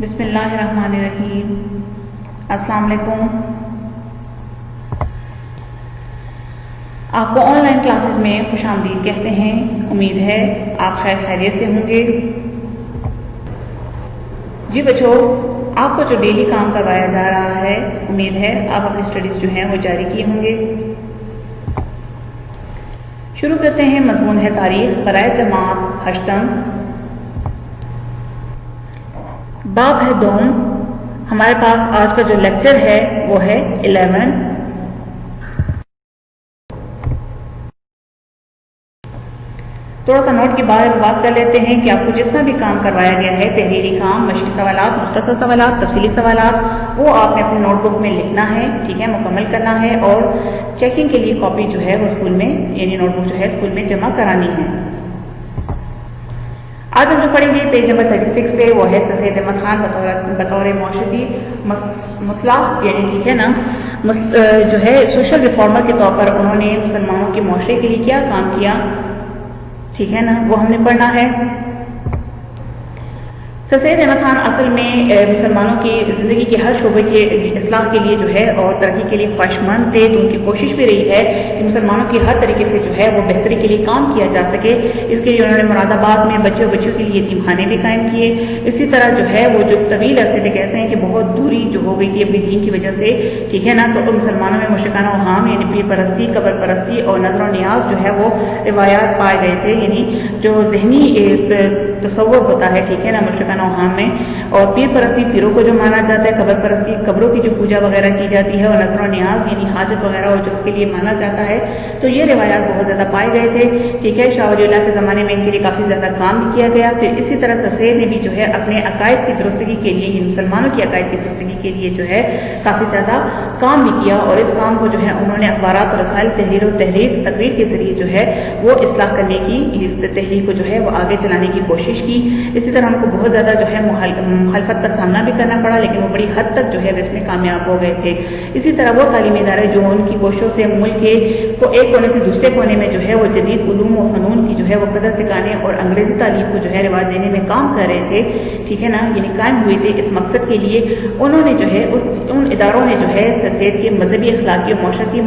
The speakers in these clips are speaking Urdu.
بسم اللہ الرحمن الرحیم۔ السلام علیکم۔ آپ کو آن لائن کلاسز میں خوش آمدید کہتے ہیں۔ امید ہے آپ خیر خیریت سے ہوں گے۔ جی بچوں، آپ کو جو ڈیلی کام کروایا جا رہا ہے، امید ہے آپ اپنی اسٹڈیز جو ہیں وہ جاری کیے ہوں گے۔ شروع کرتے ہیں۔ مضمون ہے تاریخ، برائے جماعت ہشتم، باب ہے دوم۔ ہمارے پاس آج کا جو لیکچر ہے وہ ہے 11۔ تھوڑا سا نوٹ کے بارے میں بات کر لیتے ہیں کہ آپ کو جتنا بھی کام کروایا گیا ہے، تحریری کام، مشقی سوالات، مختصر سوالات، تفصیلی سوالات، وہ آپ نے اپنی نوٹ بک میں لکھنا ہے، ٹھیک ہے، مکمل کرنا ہے، اور چیکنگ کے لیے کاپی جو ہے وہ اسکول میں، یعنی نوٹ بک جو ہے اسکول میں جمع کرانی ہے۔ آج ہم جو پڑھیں گے پیج نمبر 36 پہ، وہ ہے سر سید احمد خان بطور معاشرتی مصلح، یعنی ٹھیک ہے نا، جو ہے سوشل ریفارمر کے طور پر انہوں نے مسلمانوں کے معاشرے کے لیے کیا کام کیا، ٹھیک ہے نا، وہ ہم نے پڑھنا ہے۔ سر سید احمد خان اصل میں مسلمانوں کی زندگی کے ہر شعبے کے اصلاح کے لیے جو ہے اور ترقی کے لیے خواہش مند تھے، تو ان کی کوشش بھی رہی ہے کہ مسلمانوں کی ہر طریقے سے جو ہے وہ بہتری کے لیے کام کیا جا سکے۔ اس کے لیے انہوں نے مراد آباد میں بچوں کے لیے یتیم خانے بھی قائم کیے۔ اسی طرح جو ہے وہ جو طویل عرصے سے کہتے ہیں کہ بہت دوری جو ہو گئی تھی اپنی دین کی وجہ سے، ٹھیک ہے نا، تو مسلمانوں میں مشرکانہ اوہام یعنی پیر پرستی، قبر پرستی اور نظر و نیاز جو ہے وہ روایات پائے گئے تھے، یعنی جو ذہنی تصور ہوتا ہے، ٹھیک ہے نا، مشرکانہ اوہام میں، اور پیر پرستی پیروں کو جو مانا جاتا ہے، قبر پرستی قبروں کی جو پوجا وغیرہ کی جاتی ہے، اور نظر و نیاز یعنی حاجت وغیرہ اور جو اس کے لیے مانا جاتا ہے، تو یہ روایات بہت زیادہ پائے گئے تھے، ٹھیک ہے۔ شاہ ولی اللہ کے زمانے میں ان کے لیے کافی زیادہ کام بھی کیا گیا۔ پھر اسی طرح سر سید نے بھی جو ہے اپنے عقائد کی درستگی کے لیے، یعنی مسلمانوں کی عقائد کی درستگی کے لیے جو ہے کافی زیادہ کام بھی کیا، اور اس کام کو جو ہے انہوں نے اخبارات اور رسائل، تحریر و تقریر کے ذریعے جو ہے وہ اصلاح کرنے کی، اس تحریک کو جو ہے وہ آگے چلانے کی کوشش کی۔ اسی طرح ان کو بہت زیادہ جو ہے مخالفت کا سامنا بھی کرنا پڑا، لیکن وہ بڑی حد تک جو ہے اس میں کامیاب ہو گئے تھے۔ اسی طرح وہ تعلیمی ادارے جو ان کی کوششوں سے ملک کے کو ایک کونے سے دوسرے کونے میں جو ہے وہ جدید علوم و فنون کی جو ہے وہ قدر سکھانے اور انگریزی تعلیم کو جو ہے رواج دینے میں کام کر رہے تھے، ٹھیک ہے نا، یعنی قائم ہوئے تھے اس مقصد کے لیے۔ انہوں نے جو ہے ان اداروں نے جو ہے سر سید کے مذہبی، اخلاقی اور معاشرتی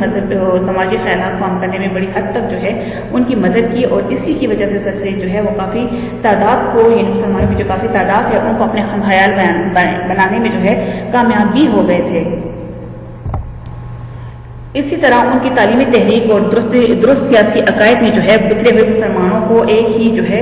سماجی خیالات کو عام کرنے میں بڑی حد تک جو ہے ان کی مدد کی، اور اسی کی وجہ سے سر سید جو ہے وہ کافی تعداد کو، یعنی مسلمانوں کی جو کافی تعداد ہے ان کو اپنے ہم خیال بنانے میں جو ہے کامیاب بھی ہو گئے تھے۔ اسی طرح ان کی تعلیمی تحریک اور درست سیاسی عقائد نے جو ہے بکھرے ہوئے مسلمانوں کو ایک ہی جو ہے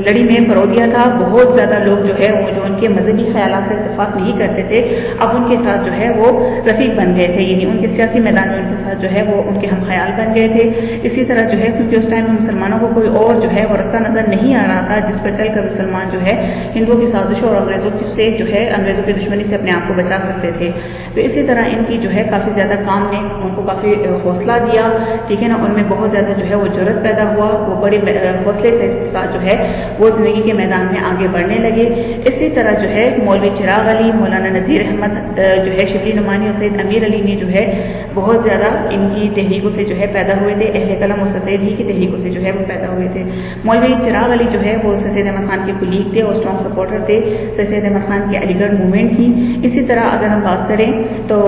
لڑی میں پرو دیا تھا۔ بہت زیادہ لوگ جو ہے وہ جو ان کے مذہبی خیالات سے اتفاق نہیں کرتے تھے، اب ان کے ساتھ جو ہے وہ رفیق بن گئے تھے، یعنی ان کے سیاسی میدان میں ان کے ساتھ جو ہے وہ ان کے ہم خیال بن گئے تھے۔ اسی طرح جو ہے کیونکہ اس ٹائم میں مسلمانوں کو کوئی اور جو ہے وہ رستہ نظر نہیں آ رہا تھا جس پر چل کر مسلمان جو ہے ہندوؤں کی سازشوں اور انگریزوں سے جو ہے انگریزوں کی دشمنی سے اپنے آپ کو بچا سکتے تھے، تو اسی طرح ان کی جو ہے کافی زیادہ کام نے ان کو کافی حوصلہ دیا، ٹھیک ہے نا، ان میں بہت زیادہ جو ہے وہ جرأت پیدا ہوا، وہ بڑے حوصلے سے ساتھ جو ہے وہ زندگی کے میدان میں آگے بڑھنے لگے۔ اسی طرح جو ہے مولوی چراغ علی، مولانا نذیر احمد جو ہے شبلی نعمانی اور سید امیر علی نے جو ہے بہت زیادہ ان کی تحریکوں سے جو ہے پیدا ہوئے تھے، اہل قلم اور سر سید ہی کی تحریکوں سے جو ہے وہ پیدا ہوئے تھے۔ مولوی چراغ علی جو ہے وہ سر سید احمد خان کے کلیگ تھے اور اسٹرانگ سپورٹر تھے سر سید احمد خان کے علی گڑھ موومنٹ کی۔ اسی طرح اگر ہم بات کریں تو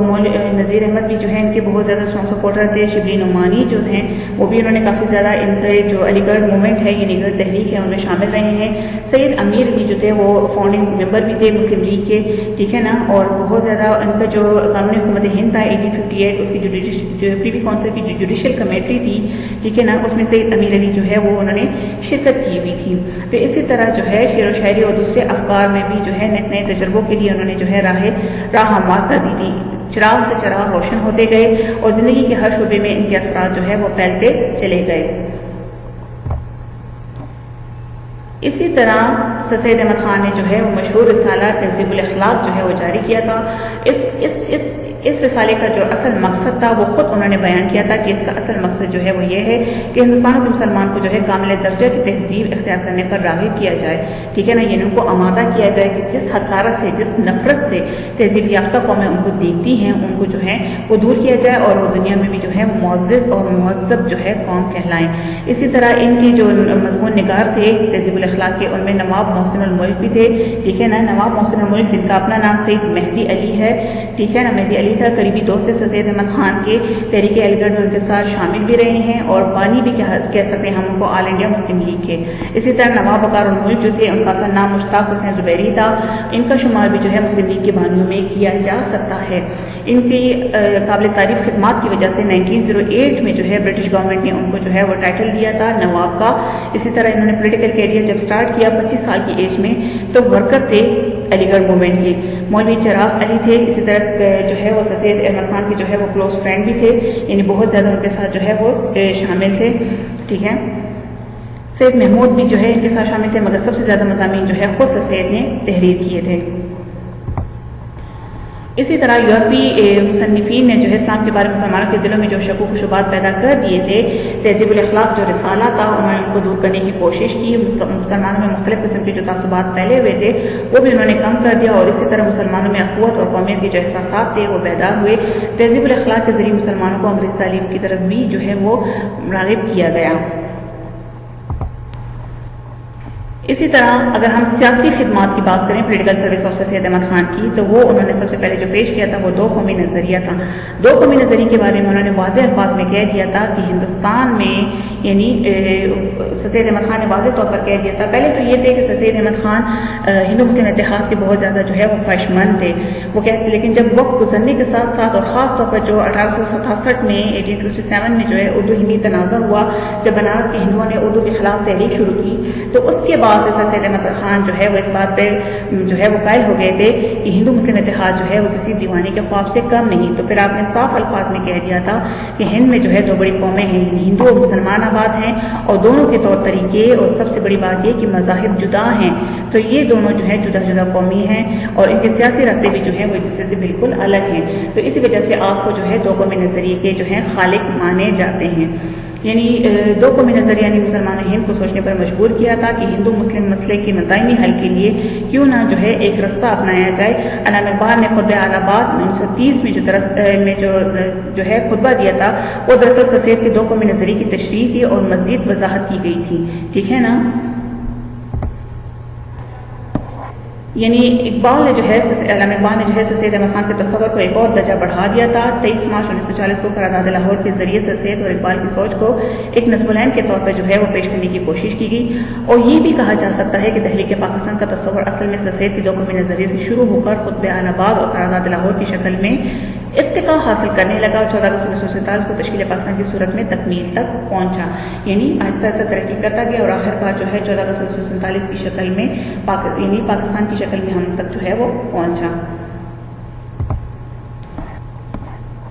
نذیر احمد بھی جو ہے ان کے بہت زیادہ اسٹرانگ سپورٹر تھے۔ شبلی نعمانی جو ہیں وہ بھی انہوں نے کافی زیادہ ان کے جو علی گڑھ موومنٹ ہے، یہ علی گڑھ تحریک ہے، ان میں شامل رہے ہیں۔ سید امیر بھی جو تھے وہ فاؤنڈنگ ممبر بھی تھے مسلم لیگ کے، ٹھیک ہے نا، اور بہت زیادہ ان کا جو قانون حکومت ہند تھا 1858، اس کی جو پریوی کونسل کی جو جوڈیشل کمیٹی تھی، ٹھیک ہے نا، اس میں سید امیر علی جو ہے وہ انہوں نے شرکت کی ہوئی تھی۔ تو اسی طرح جو ہے شعر و شاعری اور دوسرے افکار میں بھی جو ہے نئے نئے تجربوں کے لیے انہوں نے جو ہے راہ ہموار کر دی تھی۔ چراغ سے چراغ روشن ہوتے گئے اور زندگی کے ہر شعبے میں ان کے اثرات جو ہے وہ پھیلتے چلے گئے۔ اسی طرح سر سید احمد خان نے جو ہے وہ مشہور رسالہ تہذیب الاخلاق جو ہے وہ جاری کیا تھا۔ اس اس رسالے کا جو اصل مقصد تھا وہ خود انہوں نے بیان کیا تھا کہ اس کا اصل مقصد جو ہے وہ یہ ہے کہ ہندوستان کے مسلمان کو جو ہے کامل درجہ کی تہذیب اختیار کرنے پر راغب کیا جائے، ٹھیک ہے نا، یعنی ان کو آمادہ کیا جائے کہ جس حقارت سے، جس نفرت سے تہذیب یافتہ قومیں ان کو دیکھتی ہیں، ان کو جو ہے وہ دور کیا جائے اور وہ دنیا میں بھی جو ہے معزز اور مہذب جو ہے قوم کہلائیں۔ اسی طرح ان کی جو مضمون نگار تھے تہذیب الاخلاق کے، ان میں نواب محسن الملک بھی تھے، ٹھیک ہے نا، نواب محسن الملک جن کا اپنا نام سید مہدی علی ہے، ٹھیک ہے نا، مہدی علی تھا، قریبی دوست سے سید احمد خان کے تحریک علی گڑھ میں ان کے ساتھ شامل بھی رہے ہیں اور بانی بھی کہہ سکتے ہیں ہم ان کو آل انڈیا مسلم لیگ کے۔ اسی طرح نواب وقار الملک جو تھے، ان کا اصل نام مشتاق حسین زبیری تھا، ان کا شمار بھی جو ہے مسلم لیگ کے بانیوں میں کیا جا سکتا ہے۔ ان کی قابل تعریف خدمات کی وجہ سے 1908 میں جو ہے برٹش گورنمنٹ نے ان کو جو ہے وہ ٹائٹل دیا تھا نواب کا۔ اسی طرح انہوں نے پولیٹیکل کیریئر جب سٹارٹ کیا 25 سال کی ایج میں، تو ورکر تھے علی گڑھ موومنٹ کے، مولوی چراغ علی تھے، اسی طرح جو ہے وہ سید احمد خان کے جو ہے وہ کلوز فرینڈ بھی تھے، یعنی بہت زیادہ ان کے ساتھ جو ہے وہ شامل تھے، ٹھیک ہے۔ سید محمود بھی جو ہے ان کے ساتھ شامل تھے، مگر سب سے زیادہ مضامین جو ہے خود سے سید نے تحریر کیے تھے۔ اسی طرح یورپی مصنفین نے جو ہے اسلام کے بارے میں مسلمانوں کے دلوں میں جو شکوک و شبہات پیدا کر دیے تھے، تہذیب الاخلاق جو رسالہ تھا انہوں نے ان کو دور کرنے کی کوشش کی۔ مسلمانوں میں مختلف قسم کے جو تعصبات پھیلے ہوئے تھے وہ بھی انہوں نے کم کر دیا، اور اسی طرح مسلمانوں میں اخوت اور قومیت کے جو احساسات تھے وہ بیدار ہوئے۔ تہذیب الاخلاق کے ذریعے مسلمانوں کو انگریزی تعلیم کی طرف بھی جو ہے وہ راغب کیا گیا۔ اسی طرح اگر ہم سیاسی خدمات کی بات کریں، پولیٹیکل سروس آف سید احمد خان کی، تو وہ انہوں نے سب سے پہلے جو پیش کیا تھا وہ دو قومی نظریہ تھا۔ دو قومی نظریے کے بارے میں انہوں نے واضح الفاظ میں کہہ دیا تھا کہ ہندوستان میں، یعنی سید احمد خان نے واضح طور پر کہہ دیا تھا، پہلے تو یہ تھے کہ سید احمد خان ہندو مسلم اتحاد کے بہت زیادہ جو ہے وہ خواہش مند تھے، وہ کہتے، لیکن جب وقت گزرنے کے ساتھ ساتھ اور خاص طور پر جو 1867 میں 1867 میں جو ہے اردو ہندی تنازع ہوا، جب بنارس کے ہندوؤں نے اردو کے خلاف تحریک شروع کی، تو اس کے بعد سید احمد خان جو ہے وہ اس بات پہ جو ہے وہ قائل ہو گئے تھے کہ ہندو مسلم اتحاد جو ہے وہ کسی دیوانے کے خواب سے کم نہیں۔ تو پھر آپ نے صاف الفاظ میں کہہ دیا تھا کہ ہند میں جو ہے دو بڑی قومیں ہیں، ہندو اور مسلمان آباد ہیں، اور دونوں کے طور طریقے اور سب سے بڑی بات یہ کہ مذاہب جدا ہیں، تو یہ دونوں جو ہے جدا جدا قومی ہیں اور ان کے سیاسی راستے بھی جو ہیں وہ ایک دوسرے سے بالکل الگ ہیں۔ تو اسی وجہ سے آپ کو جو ہے دو قومی نظریے کے جو ہیں خالق مانے جاتے ہیں۔ یعنی دو قومی نظریہ نے مسلمان ہند کو سوچنے پر مجبور کیا تھا کہ ہندو مسلم مسئلے کے دائمی حل کے لیے کیوں نہ جو ہے ایک رستہ اپنایا جائے۔ علامہ اقبال نے خطبہ اعلی آباد 1930 میں جو ہے خطبہ دیا تھا، وہ دراصل سید کے دو قومی نظریے کی تشریح تھی اور مزید وضاحت کی گئی تھی، ٹھیک ہے نا۔ یعنی اقبال نے جو ہے علامہ اقبال نے جو ہے سید احمد خان کے تصور کو ایک اور درجہ بڑھا دیا تھا۔ 23 مارچ 1940 کو قرارداد لاہور کے ذریعے سے سید اور اقبال کی سوچ کو ایک نظم العین کے طور پر جو ہے وہ پیش کرنے کی کوشش کی گئی، اور یہ بھی کہا جا سکتا ہے کہ تحریک پاکستان کا تصور اصل میں سید کے دو قومی نظریے سے شروع ہو کر خطبہ اعلی آباد اور قرارداد لاہور کی شکل میں ارتقاء حاصل کرنے لگا اور 14 اگست 1947 کو تشکیل پاکستان کی صورت میں تکمیل تک پہنچا، یعنی آہستہ آہستہ ترقی کرتا گیا اور آخر کار جو ہے 14 اگست 1947 کی شکل میں یعنی پاکستان کی شکل میں ہم تک جو ہے وہ پہنچا۔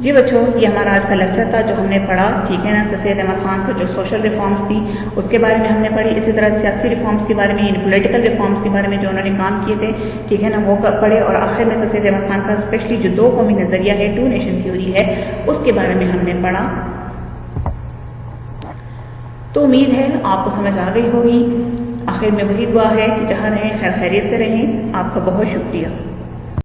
جی بچوں، یہ ہمارا آج کا لیکچر تھا جو ہم نے پڑھا، ٹھیک ہے نا۔ سید احمد خان کو جو سوشل ریفارمز تھی اس کے بارے میں ہم نے پڑھی، اسی طرح سیاسی ریفارمز کے بارے میں، یعنی پولیٹیکل ریفارمز کے بارے میں جو انہوں نے کام کیے تھے، ٹھیک ہے نا، وہ پڑھے، اور آخر میں سید احمد خان کا اسپیشلی جو دو قومی نظریہ ہے، ٹو نیشن تھیوری ہے، اس کے بارے میں ہم نے پڑھا۔ تو امید ہے آپ کو سمجھ آ گئی ہوگی۔ آخر میں وہی دعا ہے کہ جہاں رہیں خیر خیریت سے رہیں۔ آپ کا بہت شکریہ۔